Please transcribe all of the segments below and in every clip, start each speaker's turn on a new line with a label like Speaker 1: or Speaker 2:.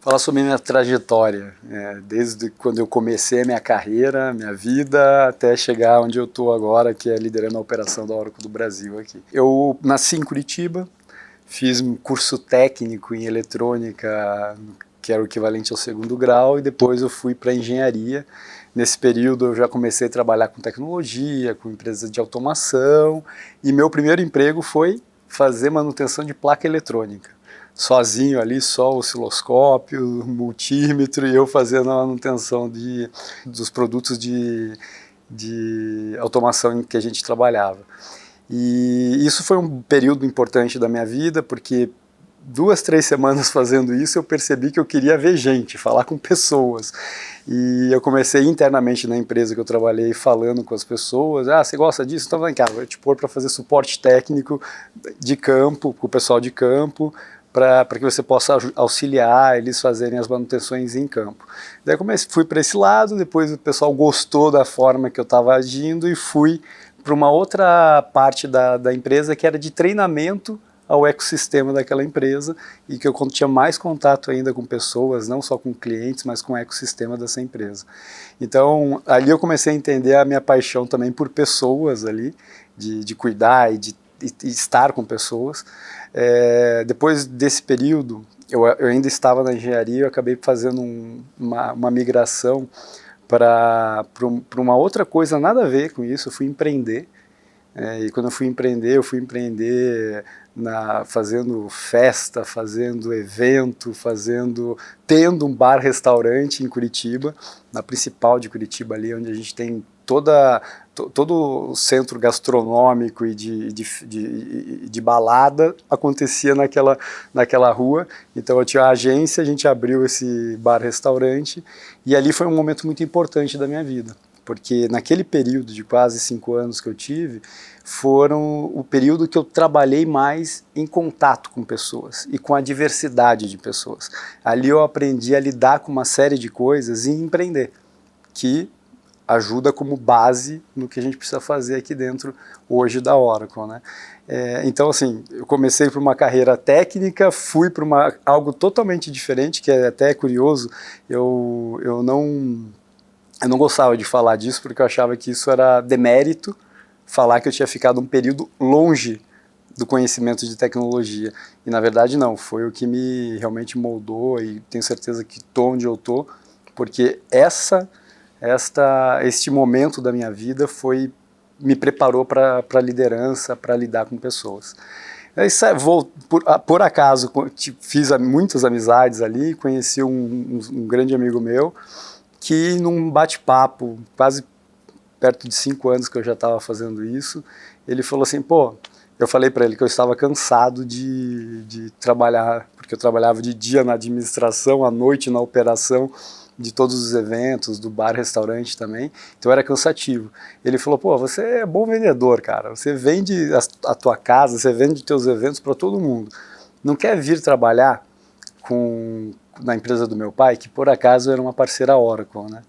Speaker 1: Falar sobre minha trajetória, desde quando eu comecei a minha carreira, minha vida, até chegar onde eu estou agora, que é liderando a operação da Oracle do Brasil aqui. Eu nasci em Curitiba, fiz um curso técnico em eletrônica, que era o equivalente ao segundo grau, e depois eu fui para engenharia. Nesse período eu já comecei a trabalhar com tecnologia, com empresas de automação, e meu primeiro emprego foi fazer manutenção de placa eletrônica. Sozinho ali, só osciloscópio, multímetro, e eu fazendo a manutenção dos produtos de automação em que a gente trabalhava. E isso foi um período importante da minha vida, porque 2, 3 semanas fazendo isso eu percebi que eu queria ver gente, falar com pessoas. E eu comecei internamente na empresa que eu trabalhei falando com as pessoas. Ah, você gosta disso? Então vem cá, vou te pôr para fazer suporte técnico de campo, com o pessoal de campo, para que você possa auxiliar eles fazerem as manutenções em campo. Daí fui para esse lado, depois o pessoal gostou da forma que eu estava agindo e fui para uma outra parte da empresa que era de treinamento ao ecossistema daquela empresa e que eu tinha mais contato ainda com pessoas, não só com clientes, mas com o ecossistema dessa empresa. Então, ali eu comecei a entender a minha paixão também por pessoas ali, de cuidar e de estar com pessoas. Depois desse período, eu ainda estava na engenharia, eu acabei fazendo uma migração para uma outra coisa, nada a ver com isso. Eu fui empreender, e quando eu fui empreender fazendo festa, fazendo evento, tendo um bar-restaurante em Curitiba, na principal de Curitiba ali, onde a gente tem todo o centro gastronômico e de balada acontecia naquela rua. Então eu tinha a agência, a gente abriu esse bar-restaurante e ali foi um momento muito importante da minha vida, porque naquele período de quase 5 anos que eu tive, foram o período que eu trabalhei mais em contato com pessoas e com a diversidade de pessoas. Ali eu aprendi a lidar com uma série de coisas e empreender, que ajuda como base no que a gente precisa fazer aqui dentro hoje da Oracle, né? Então, assim, eu comecei por uma carreira técnica, fui para algo totalmente diferente, que é até curioso. Eu não gostava de falar disso, porque eu achava que isso era demérito, falar que eu tinha ficado um período longe do conhecimento de tecnologia. E, na verdade, não. Foi o que me realmente moldou, e tenho certeza que estou onde eu estou, porque este momento da minha vida me preparou para a liderança, para lidar com pessoas. Por acaso, fiz muitas amizades ali, conheci um grande amigo meu, que num bate-papo, quase perto de 5 anos que eu já estava fazendo isso, ele falou assim, pô, eu falei para ele que eu estava cansado de trabalhar, porque eu trabalhava de dia na administração, à noite na operação de todos os eventos, do bar-restaurante também, então era cansativo. Ele falou, pô, você é bom vendedor, cara, você vende a tua casa, você vende teus eventos para todo mundo. Não quer vir trabalhar na empresa do meu pai, que por acaso era uma parceira Oracle, né?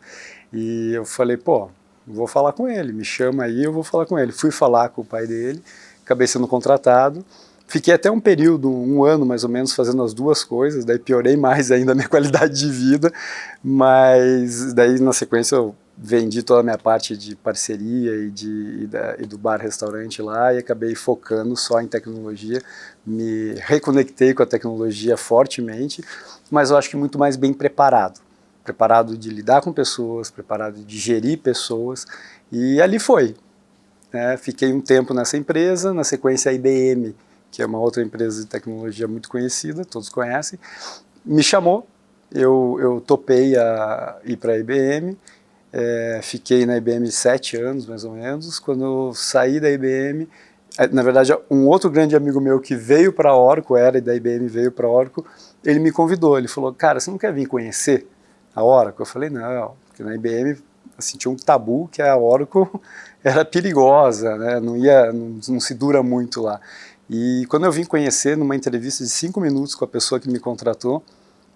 Speaker 1: E eu falei, pô, vou falar com ele, me chama aí, eu vou falar com ele. Fui falar com o pai dele, acabei sendo contratado, fiquei até um período, 1 ano mais ou menos, fazendo as duas coisas, daí piorei mais ainda a minha qualidade de vida, mas daí na sequência eu vendi toda a minha parte de parceria e do bar-restaurante lá e acabei focando só em tecnologia, me reconectei com a tecnologia fortemente, mas eu acho que muito mais bem preparado de lidar com pessoas, preparado de gerir pessoas, e ali foi. Fiquei um tempo nessa empresa, na sequência a IBM, que é uma outra empresa de tecnologia muito conhecida, todos conhecem, me chamou, eu topei ir para a IBM, fiquei na IBM 7 anos, mais ou menos. Quando eu saí da IBM, na verdade, um outro grande amigo meu que veio para a Oracle, era da IBM, veio para a Oracle, ele me convidou, ele falou, cara, você não quer vir conhecer a Oracle? Eu falei, não, porque na IBM assim, tinha um tabu que a Oracle era perigosa, né? Não se dura muito lá. E quando eu vim conhecer, numa entrevista de 5 minutos com a pessoa que me contratou,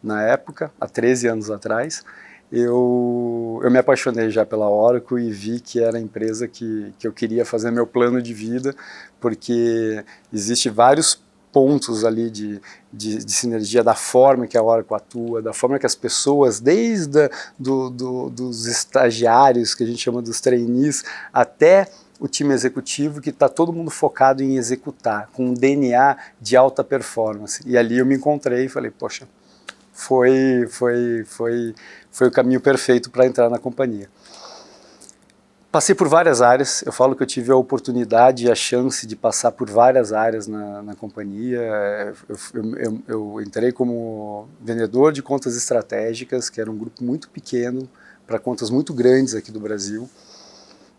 Speaker 1: na época, há 13 anos atrás, eu me apaixonei já pela Oracle e vi que era a empresa que eu queria fazer meu plano de vida, porque existe vários pontos ali de sinergia, da forma que a Oracle atua, da forma que as pessoas, desde dos estagiários, que a gente chama dos trainees, até o time executivo, que está todo mundo focado em executar, com um DNA de alta performance. E ali eu me encontrei e falei, poxa, foi o caminho perfeito para entrar na companhia. Passei por várias áreas, eu falo que eu tive a oportunidade e a chance de passar por várias áreas na companhia. Eu entrei como vendedor de contas estratégicas, que era um grupo muito pequeno, para contas muito grandes aqui do Brasil.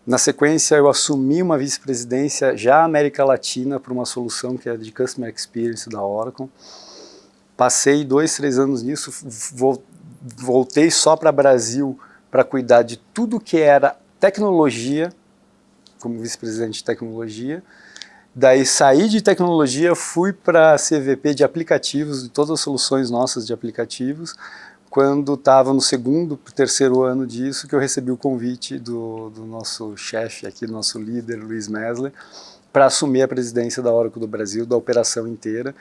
Speaker 1: Na sequência, eu assumi uma vice-presidência já América Latina para uma solução que era de Customer Experience da Oracle. Passei 2, 3 anos nisso, voltei só para o Brasil para cuidar de tudo que era tecnologia, como vice-presidente de tecnologia. Daí saí de tecnologia, fui para CVP de aplicativos, de todas as soluções nossas de aplicativos. Quando estava no segundo, terceiro ano disso, que eu recebi o convite do nosso chefe aqui, do nosso líder, Luiz Mesler, para assumir a presidência da Oracle do Brasil, da operação inteira.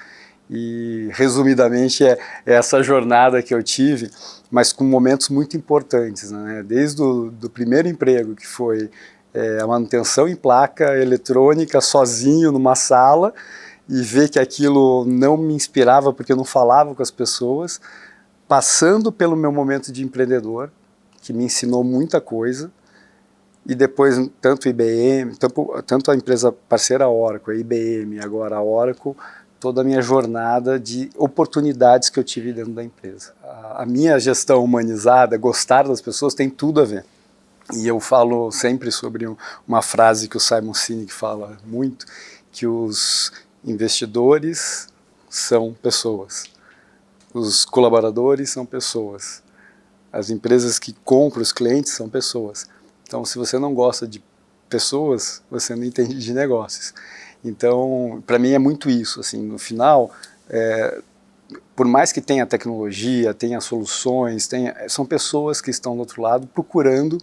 Speaker 1: E, resumidamente, é essa jornada que eu tive, mas com momentos muito importantes, né? Desde do primeiro emprego, que foi a manutenção em placa eletrônica, sozinho numa sala, e ver que aquilo não me inspirava porque eu não falava com as pessoas, passando pelo meu momento de empreendedor, que me ensinou muita coisa, e depois tanto IBM, tanto a empresa parceira Oracle, a IBM, agora a Oracle, toda a minha jornada de oportunidades que eu tive dentro da empresa. A minha gestão humanizada, gostar das pessoas, tem tudo a ver. E eu falo sempre sobre uma frase que o Simon Sinek fala muito, que os investidores são pessoas, os colaboradores são pessoas, as empresas que compram os clientes são pessoas. Então, se você não gosta de pessoas, você não entende de negócios. Então, para mim é muito isso, assim, no final, por mais que tenha tecnologia, tenha soluções, são pessoas que estão do outro lado procurando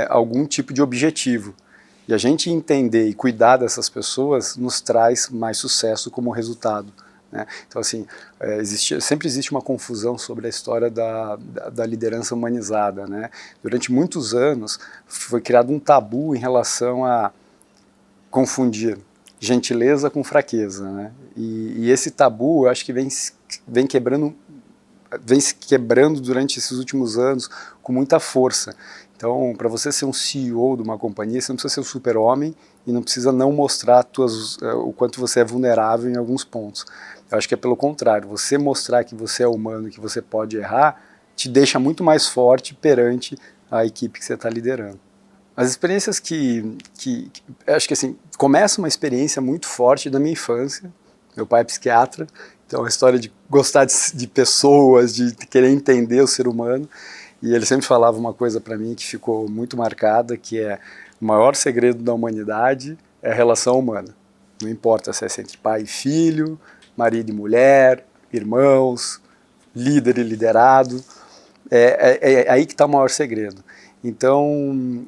Speaker 1: algum tipo de objetivo. E a gente entender e cuidar dessas pessoas nos traz mais sucesso como resultado, né? Então, assim, sempre existe uma confusão sobre a história da liderança humanizada, né? Durante muitos anos foi criado um tabu em relação a confundir gentileza com fraqueza, né? E esse tabu, eu acho que vem se quebrando durante esses últimos anos com muita força. Então, para você ser um CEO de uma companhia, você não precisa ser um super-homem e não precisa não mostrar o quanto você é vulnerável em alguns pontos. Eu acho que é pelo contrário, você mostrar que você é humano, que você pode errar, te deixa muito mais forte perante a equipe que você está liderando. As experiências acho que assim, começa uma experiência muito forte da minha infância. Meu pai é psiquiatra, então a história de gostar de pessoas, de querer entender o ser humano. E ele sempre falava uma coisa para mim que ficou muito marcada, que é o maior segredo da humanidade é a relação humana. Não importa se é entre pai e filho, marido e mulher, irmãos, líder e liderado, é aí que está o maior segredo. Então,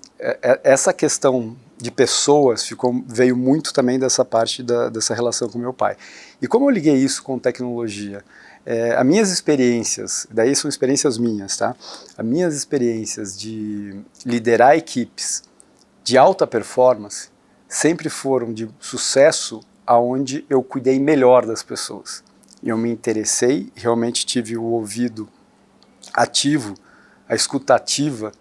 Speaker 1: essa questão de pessoas veio muito também dessa parte dessa relação com meu pai. E como eu liguei isso com tecnologia? As minhas experiências, daí são experiências minhas, tá? As minhas experiências de liderar equipes de alta performance sempre foram de sucesso aonde eu cuidei melhor das pessoas. Eu me interessei, realmente tive o ouvido ativo, a escuta ativa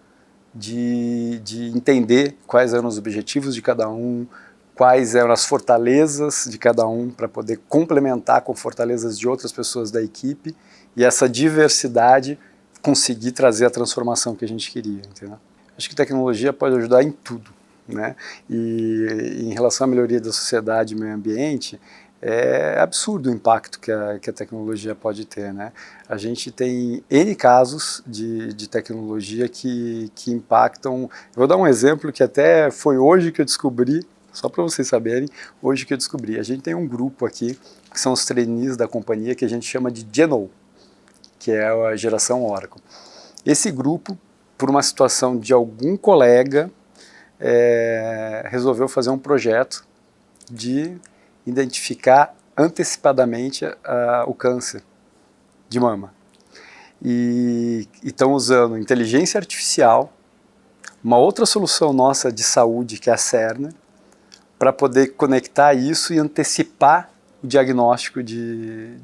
Speaker 1: de entender quais eram os objetivos de cada um, quais eram as fortalezas de cada um para poder complementar com fortalezas de outras pessoas da equipe e essa diversidade conseguir trazer a transformação que a gente queria, entendeu? Acho que tecnologia pode ajudar em tudo, né? E em relação à melhoria da sociedade e meio ambiente, é absurdo o impacto que a tecnologia pode ter, né? A gente tem N casos de tecnologia que impactam. Vou dar um exemplo que até foi hoje que eu descobri, só para vocês saberem, hoje que eu descobri. A gente tem um grupo aqui, que são os trainees da companhia, que a gente chama de Gen-O, que é a geração Oracle. Esse grupo, por uma situação de algum colega, resolveu fazer um projeto de identificar antecipadamente o câncer de mama. E estão usando inteligência artificial, uma outra solução nossa de saúde, que é a Cerner, para poder conectar isso e antecipar o diagnóstico de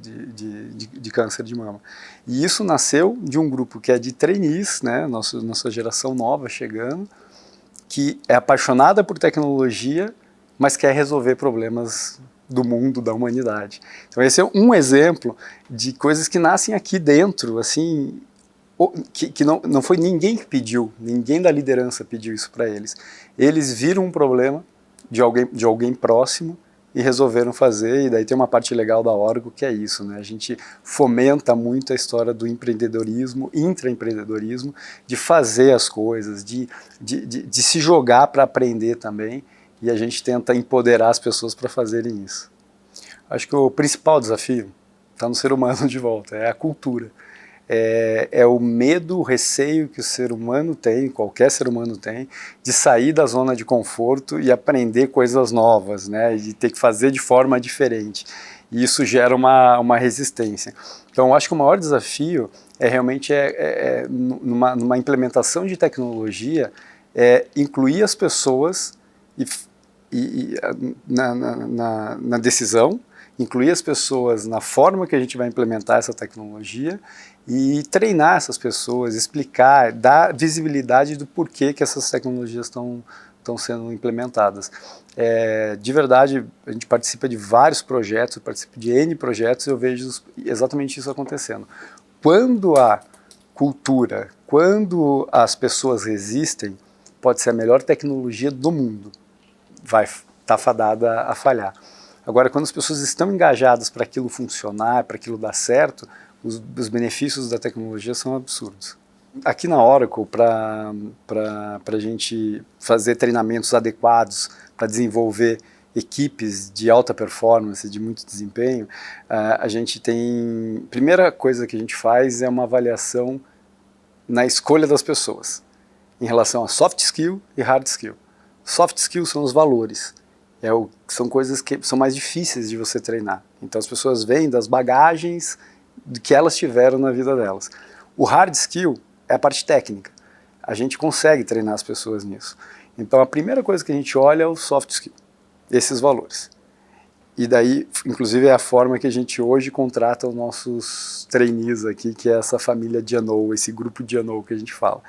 Speaker 1: câncer de mama. E isso nasceu de um grupo que é de trainees, né, nossa geração nova chegando, que é apaixonada por tecnologia, mas quer resolver problemas do mundo, da humanidade. Então esse é um exemplo de coisas que nascem aqui dentro, assim, que não foi ninguém que pediu, ninguém da liderança pediu isso para eles. Eles viram um problema de alguém próximo e resolveram fazer, e daí tem uma parte legal da Orgo que é isso, né? A gente fomenta muito a história do empreendedorismo, intraempreendedorismo, de fazer as coisas, de se jogar para aprender também, e a gente tenta empoderar as pessoas para fazerem isso. Acho que o principal desafio está no ser humano de volta, é a cultura. É o medo, o receio que o ser humano tem, qualquer ser humano tem, de sair da zona de conforto e aprender coisas novas, né, e ter que fazer de forma diferente. E isso gera uma resistência. Então, eu acho que o maior desafio é realmente numa implementação de tecnologia, incluir as pessoas na decisão, incluir as pessoas na forma que a gente vai implementar essa tecnologia e treinar essas pessoas, explicar, dar visibilidade do porquê que essas tecnologias estão sendo implementadas. De verdade, a gente participa de vários projetos, eu participo de N projetos e eu vejo exatamente isso acontecendo. Quando a cultura, quando as pessoas resistem, pode ser a melhor tecnologia do mundo, vai estar fadada a falhar. Agora, quando as pessoas estão engajadas para aquilo funcionar, para aquilo dar certo, os benefícios da tecnologia são absurdos. Aqui na Oracle, para a gente fazer treinamentos adequados para desenvolver equipes de alta performance, de muito desempenho, a gente tem... Primeira coisa que a gente faz é uma avaliação na escolha das pessoas, em relação a soft skill e hard skill. Soft skill são os valores. São coisas que são mais difíceis de você treinar. Então as pessoas vêm das bagagens que elas tiveram na vida delas. O hard skill é a parte técnica. A gente consegue treinar as pessoas nisso. Então a primeira coisa que a gente olha é o soft skill, esses valores. E daí, inclusive, é a forma que a gente hoje contrata os nossos trainees aqui, que é essa família Dianou, esse grupo Dianou que a gente fala.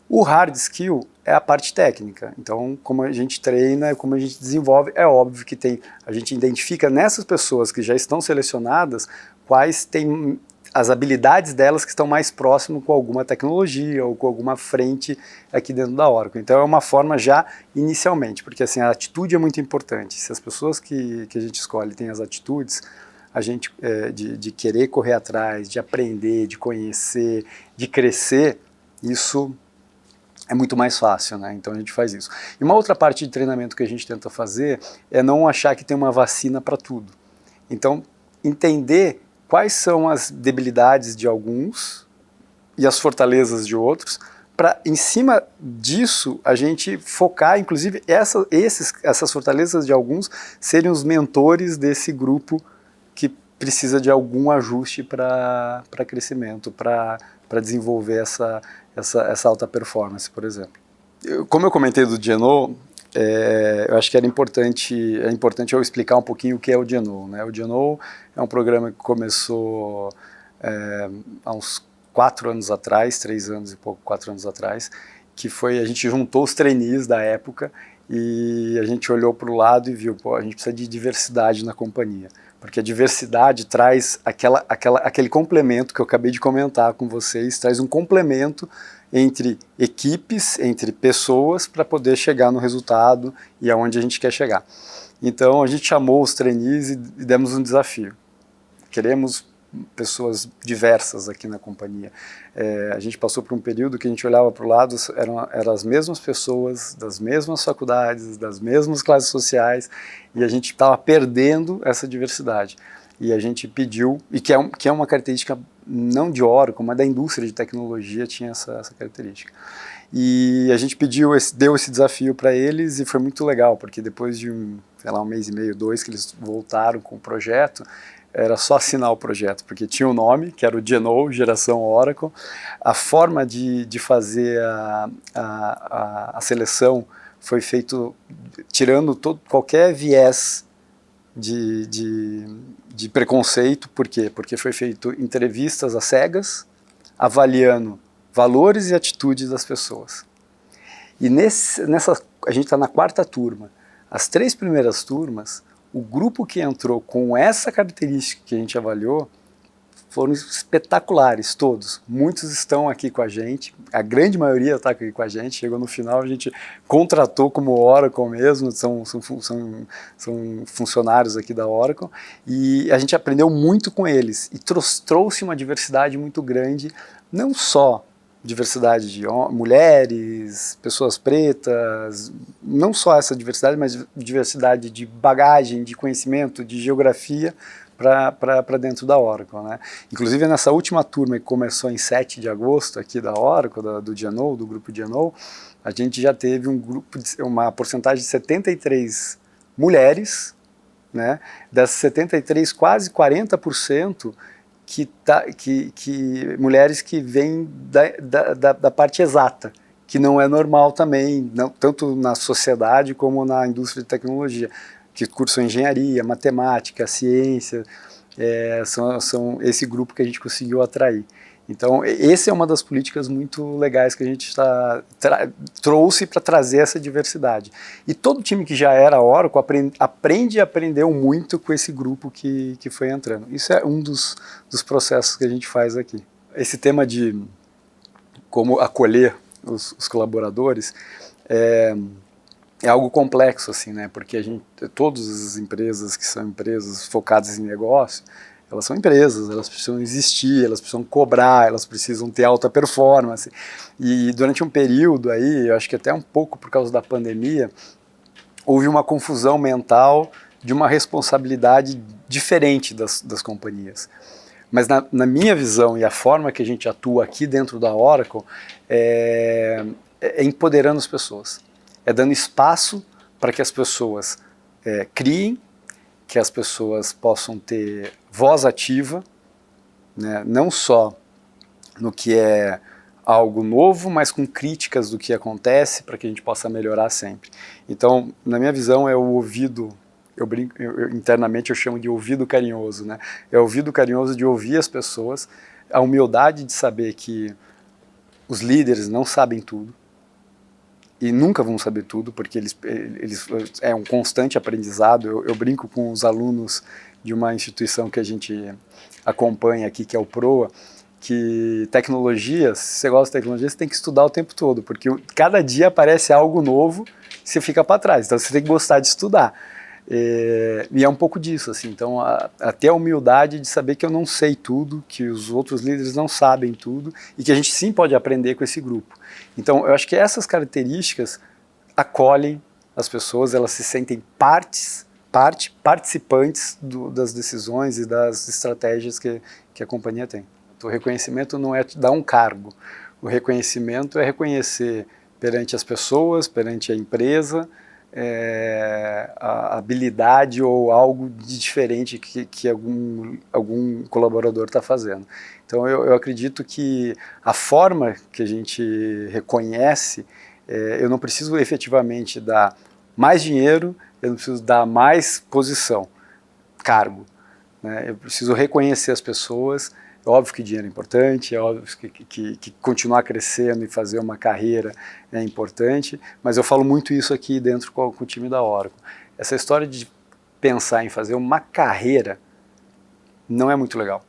Speaker 1: O hard skill é a parte técnica, então como a gente treina, como a gente desenvolve, é óbvio que a gente identifica nessas pessoas que já estão selecionadas quais têm as habilidades delas que estão mais próximas com alguma tecnologia ou com alguma frente aqui dentro da Oracle. Então é uma forma já inicialmente, porque assim, a atitude é muito importante. Se as pessoas que a gente escolhe têm as atitudes, a gente de querer correr atrás, de aprender, de conhecer, de crescer, isso é muito mais fácil, né? Então a gente faz isso. E uma outra parte de treinamento que a gente tenta fazer é não achar que tem uma vacina para tudo. Então, entender quais são as debilidades de alguns e as fortalezas de outros, para em cima disso a gente focar, inclusive essas fortalezas de alguns serem os mentores desse grupo que precisa de algum ajuste para crescimento, para desenvolver essa alta performance, por exemplo. Como eu comentei do Dianou, eu acho que é importante eu explicar um pouquinho o que é o Dianou, né? O Dianou é um programa que começou há uns 4 anos atrás, 3 anos e pouco, 4 anos atrás, que foi, a gente juntou os trainees da época e a gente olhou para o lado e viu, pô, a gente precisa de diversidade na companhia, porque a diversidade traz aquele complemento que eu acabei de comentar com vocês, traz um complemento entre equipes, entre pessoas, para poder chegar no resultado e aonde a gente quer chegar. Então a gente chamou os trainees e demos um desafio. Queremos pessoas diversas aqui na companhia. A gente passou por um período que a gente olhava para o lado, eram as mesmas pessoas, das mesmas faculdades, das mesmas classes sociais, e a gente estava perdendo essa diversidade. E a gente pediu, e que é uma característica não de Oracle, mas da indústria de tecnologia tinha essa característica. E a gente deu esse desafio para eles e foi muito legal, porque depois de sei lá, um mês e meio, 2, que eles voltaram com o projeto, era só assinar o projeto, porque tinha o nome, que era o Genoa, geração Oracle. A forma de fazer a seleção foi feito tirando qualquer viés de preconceito. Por quê? Porque foi feito entrevistas às cegas, avaliando valores e atitudes das pessoas. E a gente está na 4ª turma. As 3 primeiras turmas, o grupo que entrou com essa característica que a gente avaliou foram espetaculares, todos. Muitos estão aqui com a gente, a grande maioria está aqui com a gente. Chegou no final, a gente contratou como Oracle mesmo, são funcionários aqui da Oracle, e a gente aprendeu muito com eles, e trouxe uma diversidade muito grande, não só diversidade de mulheres, pessoas pretas, não só essa diversidade, mas diversidade de bagagem, de conhecimento, de geografia, para dentro da Oracle, né? Inclusive nessa última turma que começou em 7 de agosto aqui da Oracle, do Genoa, do grupo Genoa, a gente já teve uma porcentagem de 73 mulheres, né? Dessas 73, quase 40% mulheres que vêm da parte exata, que não é normal também, tanto na sociedade como na indústria de tecnologia, que cursam engenharia, matemática, ciência, são esse grupo que a gente conseguiu atrair. Então, essa é uma das políticas muito legais que a gente trouxe para trazer essa diversidade. E todo time que já era Oracle aprende e aprendeu muito com esse grupo que foi entrando. Isso é um dos processos que a gente faz aqui. Esse tema de como acolher os colaboradores é algo complexo, assim, né? Porque todas as empresas que são empresas focadas em negócio, elas são empresas, elas precisam existir, elas precisam cobrar, elas precisam ter alta performance. E durante um período aí, eu acho que até um pouco por causa da pandemia, houve uma confusão mental de uma responsabilidade diferente das companhias. Mas na minha visão e a forma que a gente atua aqui dentro da Oracle é empoderando as pessoas. É dando espaço para que as pessoas criem, que as pessoas possam ter voz ativa, né, não só no que é algo novo, mas com críticas do que acontece para que a gente possa melhorar sempre. Então, na minha visão, é o ouvido, internamente eu chamo de ouvido carinhoso, né? É o ouvido carinhoso de ouvir as pessoas, a humildade de saber que os líderes não sabem tudo, e nunca vão saber tudo, porque é um constante aprendizado. Eu brinco com os alunos de uma instituição que a gente acompanha aqui, que é o PROA, que tecnologia, se você gosta de tecnologia, você tem que estudar o tempo todo, porque cada dia aparece algo novo e você fica para trás, então você tem que gostar de estudar. E é um pouco disso, assim. Então, até a humildade de saber que eu não sei tudo, que os outros líderes não sabem tudo, e que a gente sim pode aprender com esse grupo. Então, eu acho que essas características acolhem as pessoas, elas se sentem participantes das decisões e das estratégias que a companhia tem. O reconhecimento não é te dar um cargo, o reconhecimento é reconhecer perante as pessoas, perante a empresa, a habilidade ou algo de diferente que algum colaborador está fazendo. Então eu acredito que a forma que a gente reconhece, eu não preciso efetivamente dar mais dinheiro, eu não preciso dar mais posição, cargo, né? Eu preciso reconhecer as pessoas. É óbvio que dinheiro é importante, é óbvio que continuar crescendo e fazer uma carreira é importante, mas eu falo muito isso aqui dentro com o time da Oracle. Essa história de pensar em fazer uma carreira não é muito legal.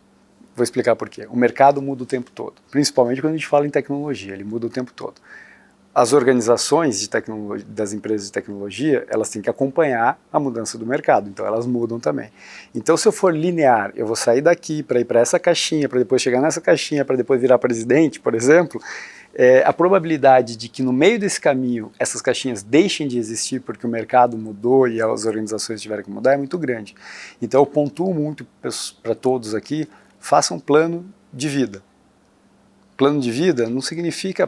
Speaker 1: Vou explicar por quê. O mercado muda o tempo todo, principalmente quando a gente fala em tecnologia, ele muda o tempo todo. As organizações das empresas de tecnologia, elas têm que acompanhar a mudança do mercado, então elas mudam também. Então, se eu for linear, eu vou sair daqui para ir para essa caixinha, para depois chegar nessa caixinha, para depois virar presidente, por exemplo, a probabilidade de que no meio desse caminho essas caixinhas deixem de existir porque o mercado mudou e as organizações tiveram que mudar é muito grande. Então, eu pontuo muito para todos aqui, façam um plano de vida. plano de vida não significa,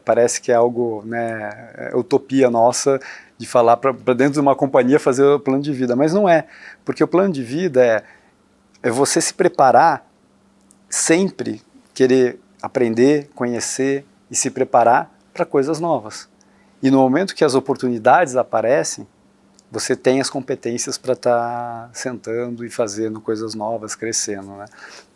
Speaker 1: parece que é algo, né, utopia nossa de falar para dentro de uma companhia fazer o plano de vida, mas não é, porque o plano de vida é você se preparar, sempre querer aprender, conhecer e se preparar para coisas novas. E no momento que as oportunidades aparecem, você tem as competências para estar sentando e fazendo coisas novas, crescendo, né?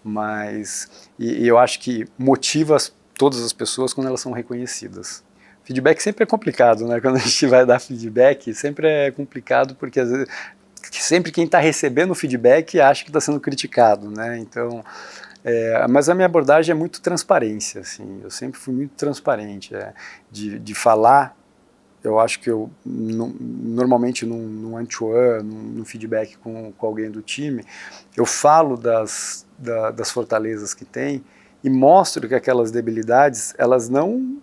Speaker 1: Mas, e eu acho que motiva todas as pessoas quando elas são reconhecidas. Feedback sempre é complicado, né? Quando a gente vai dar feedback, sempre é complicado porque às vezes, sempre quem está recebendo o feedback acha que está sendo criticado, né? Então, mas a minha abordagem é muito transparência, assim. Eu sempre fui muito transparente, de falar. Eu acho que eu, normalmente num one-to-one, num feedback com alguém do time, eu falo das fortalezas que tem e mostro que aquelas debilidades, elas não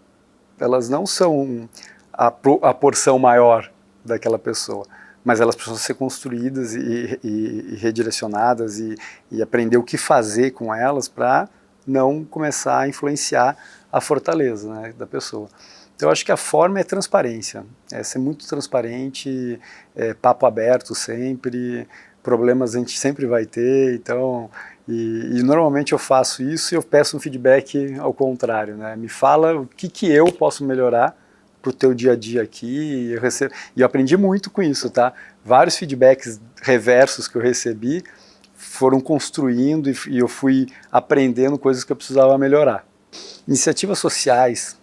Speaker 1: são a porção maior daquela pessoa, mas elas precisam ser construídas e redirecionadas e aprender o que fazer com elas para não começar a influenciar a fortaleza, né, da pessoa. Então eu acho que a forma é transparência, é ser muito transparente, papo aberto sempre, problemas a gente sempre vai ter, então, e normalmente eu faço isso e eu peço um feedback ao contrário, né? Me fala o que eu posso melhorar para o teu dia a dia aqui, e eu aprendi muito com isso, tá? Vários feedbacks reversos que eu recebi foram construindo e eu fui aprendendo coisas que eu precisava melhorar. Iniciativas sociais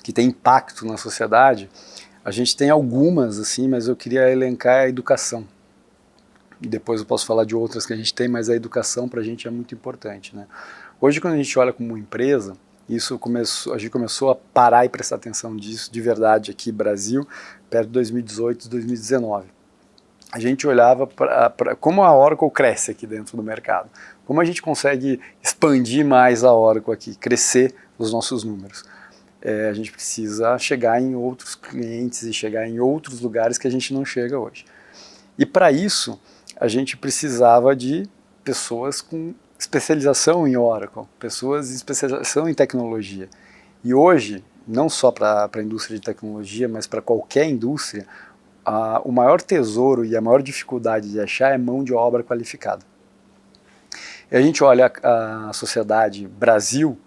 Speaker 1: que tem impacto na sociedade, a gente tem algumas, assim, mas eu queria elencar a educação. E depois eu posso falar de outras que a gente tem, mas a educação para a gente é muito importante, né? Hoje, quando a gente olha como empresa, a gente começou a parar e prestar atenção disso de verdade aqui no Brasil, perto de 2018, 2019. A gente olhava para como a Oracle cresce aqui dentro do mercado, como a gente consegue expandir mais a Oracle aqui, crescer os nossos números. A gente precisa chegar em outros clientes e chegar em outros lugares que a gente não chega hoje. E para isso, a gente precisava de pessoas com especialização em Oracle, pessoas em especialização em tecnologia. E hoje, não só para a indústria de tecnologia, mas para qualquer indústria, o maior tesouro e a maior dificuldade de achar é mão de obra qualificada. E a gente olha a sociedade Brasil,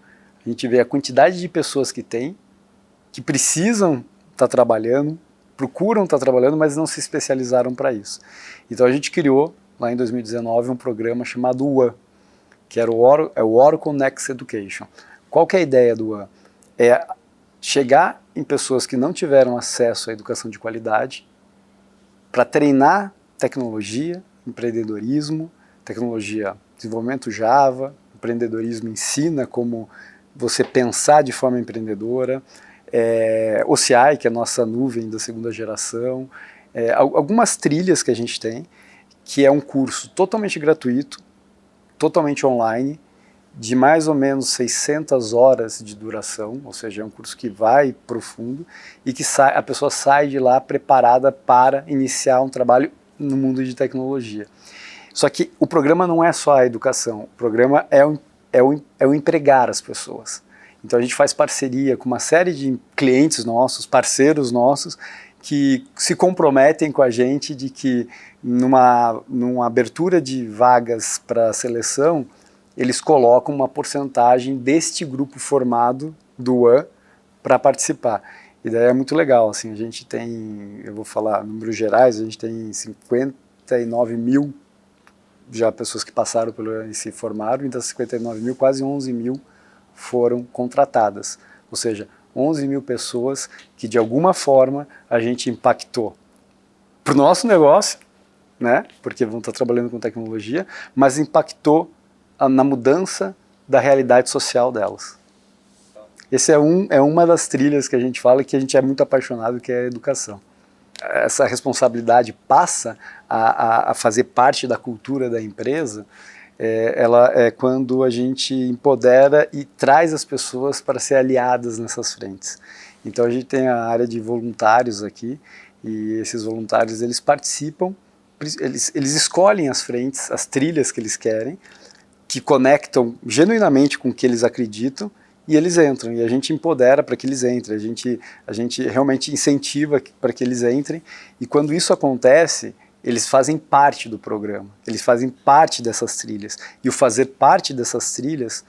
Speaker 1: a gente vê a quantidade de pessoas que tem, que precisam estar trabalhando, procuram estar trabalhando, mas não se especializaram para isso. Então a gente criou, lá em 2019, um programa chamado UAN, que era o Oracle Next Education. Qual que é a ideia do UAN? É chegar em pessoas que não tiveram acesso à educação de qualidade, para treinar tecnologia, empreendedorismo, tecnologia, desenvolvimento Java, empreendedorismo ensina como você pensar de forma empreendedora, OCI, que é a nossa nuvem da segunda geração, algumas trilhas que a gente tem, que é um curso totalmente gratuito, totalmente online, de mais ou menos 600 horas de duração, ou seja, é um curso que vai profundo e que a pessoa sai de lá preparada para iniciar um trabalho no mundo de tecnologia. Só que o programa não é só a educação, o programa é o empregar as pessoas. Então a gente faz parceria com uma série de clientes nossos, parceiros nossos, que se comprometem com a gente de que numa abertura de vagas para seleção, eles colocam uma porcentagem deste grupo formado do UAN para participar. E daí é muito legal, assim, a gente tem, eu vou falar números gerais, a gente tem 59 mil já pessoas que passaram pelo UAN e se formaram, e das 59 mil, quase 11 mil foram contratadas. Ou seja, 11 mil pessoas que de alguma forma a gente impactou para o nosso negócio, né, porque vão estar trabalhando com tecnologia, mas impactou na mudança da realidade social delas. Esse é uma das trilhas que a gente fala que a gente é muito apaixonado, que é a educação. Essa responsabilidade passa a fazer parte da cultura da empresa, ela é quando a gente empodera e traz as pessoas para ser aliadas nessas frentes. Então a gente tem a área de voluntários aqui, e esses voluntários eles participam, eles escolhem as frentes, as trilhas que eles querem, que conectam genuinamente com o que eles acreditam, e eles entram, e a gente empodera para que eles entrem, a gente realmente incentiva para que eles entrem, e quando isso acontece, eles fazem parte do programa, eles fazem parte dessas trilhas, e o fazer parte dessas trilhas,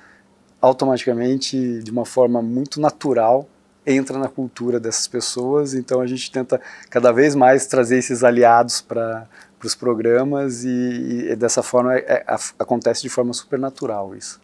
Speaker 1: automaticamente, de uma forma muito natural, entra na cultura dessas pessoas, então a gente tenta cada vez mais trazer esses aliados para os programas, e dessa forma acontece de forma super natural isso.